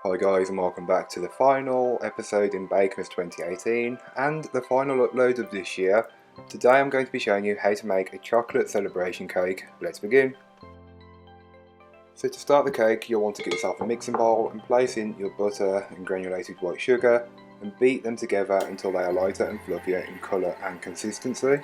Hi guys, and welcome back to the final episode in Bakemas 2018 and the final upload of this year. Today I'm going to be showing you how to make a chocolate celebration cake. Let's begin. So to start the cake, you'll want to get yourself a mixing bowl and place in your butter and granulated white sugar and beat them together until they are lighter and fluffier in colour and consistency.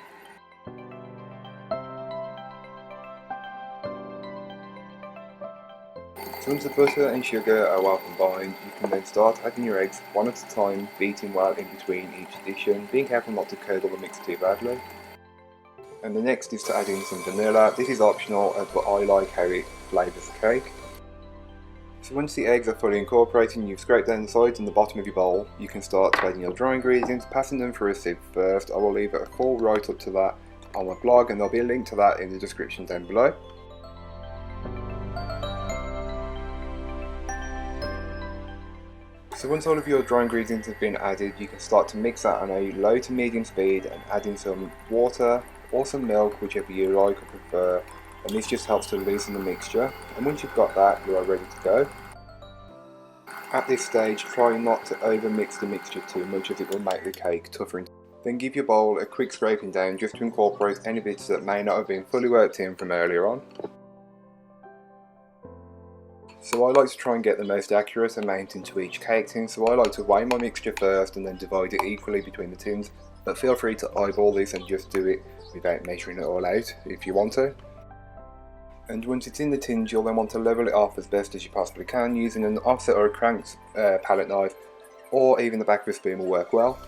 So once the butter and sugar are well combined, you can then start adding your eggs one at a time, beating well in between each addition, being careful not to curdle the mix too badly. And the next is to add in some vanilla. This is optional, but I like how it flavours the cake. So once the eggs are fully incorporated and you've scraped down the sides and the bottom of your bowl, you can start adding your dry ingredients, passing them through a sieve first. I will leave a full write up to that on my blog, and there'll be a link to that in the description down below. So once all of your dry ingredients have been added, you can start to mix that on a low to medium speed and add in some water or some milk, whichever you like or prefer, and this just helps to loosen the mixture. And once you've got that, you are ready to go. At this stage, try not to over mix the mixture too much, as it will make the cake tougher. Then give your bowl a quick scraping down just to incorporate any bits that may not have been fully worked in from earlier on. So I like to try and get the most accurate amount into each cake tin, so I like to weigh my mixture first and then divide it equally between the tins, but feel free to eyeball this and just do it without measuring it all out if you want to. And once it's in the tins, you'll then want to level it off as best as you possibly can using an offset or a cranked palette knife, or even the back of a spoon will work well.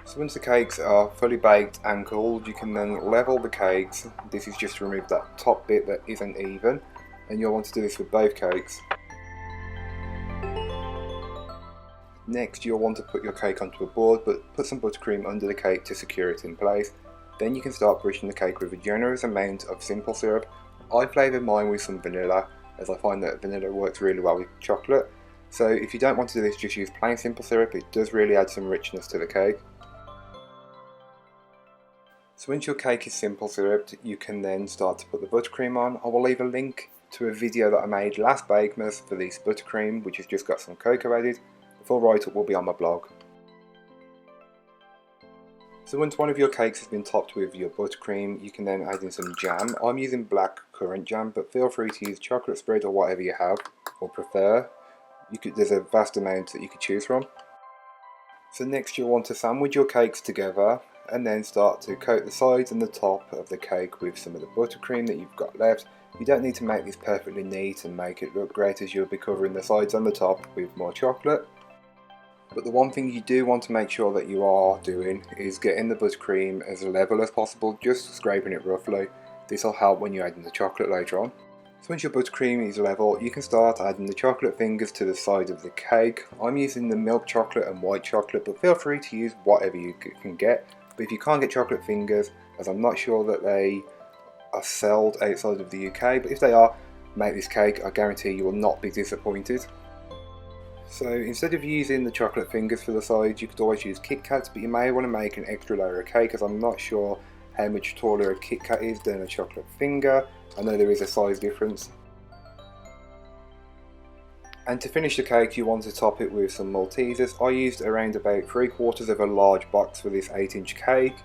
So once the cakes are fully baked and cooled, you can then level the cakes. This is just to remove that top bit that isn't even, and you'll want to do this with both cakes. Next, you'll want to put your cake onto a board, but put some buttercream under the cake to secure it in place. Then you can start brushing the cake with a generous amount of simple syrup. I flavoured mine with some vanilla, as I find that vanilla works really well with chocolate. So if you don't want to do this, just use plain simple syrup. It does really add some richness to the cake. So once your cake is simple syruped, you can then start to put the buttercream on. I will leave a link to a video that I made last Bakemas for this buttercream, which has just got some cocoa added. The full write-up will be on my blog. So once one of your cakes has been topped with your buttercream, you can then add in some jam. I'm using black currant jam, but feel free to use chocolate spread or whatever you have or prefer. There's a vast amount that you could choose from. So next you'll want to sandwich your cakes together and then start to coat the sides and the top of the cake with some of the buttercream that you've got left. You don't need to make this perfectly neat and make it look great, as you'll be covering the sides and the top with more chocolate. But the one thing you do want to make sure that you are doing is getting the buttercream as level as possible, just scraping it roughly. This will help when you add in the chocolate later on. So once your buttercream is level, you can start adding the chocolate fingers to the side of the cake. I'm using the milk chocolate and white chocolate, but feel free to use whatever you can get. But if you can't get chocolate fingers, as I'm not sure that they are sold outside of the UK, but if they are, make this cake. I guarantee you will not be disappointed. So instead of using the chocolate fingers for the sides, you could always use Kit Kats, but you may want to make an extra layer of cake, as I'm not sure how much taller a Kit Kat is than a chocolate finger. I know there is a size difference. And to finish the cake, you want to top it with some Maltesers. I used around about 3/4 of a large box for this 8-inch cake.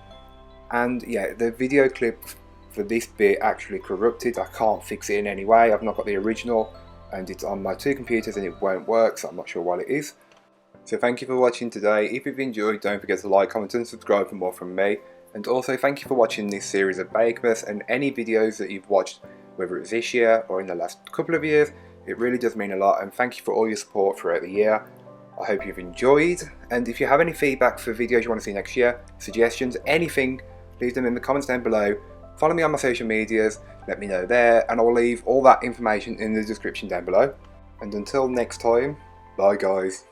And yeah, the video clip for this bit actually corrupted. I can't fix it in any way. I've not got the original, and it's on my two computers and it won't work, so I'm not sure what it is. So thank you for watching today. If you've enjoyed, don't forget to like, comment and subscribe for more from me. And also thank you for watching this series of Bakemas and any videos that you've watched, whether it's this year or in the last couple of years. It really does mean a lot, and thank you for all your support throughout the year. I hope you've enjoyed, and if you have any feedback for videos you want to see next year, suggestions, anything, leave them in the comments down below. Follow me on my social medias, let me know there, and I'll leave all that information in the description down below. And until next time, bye guys.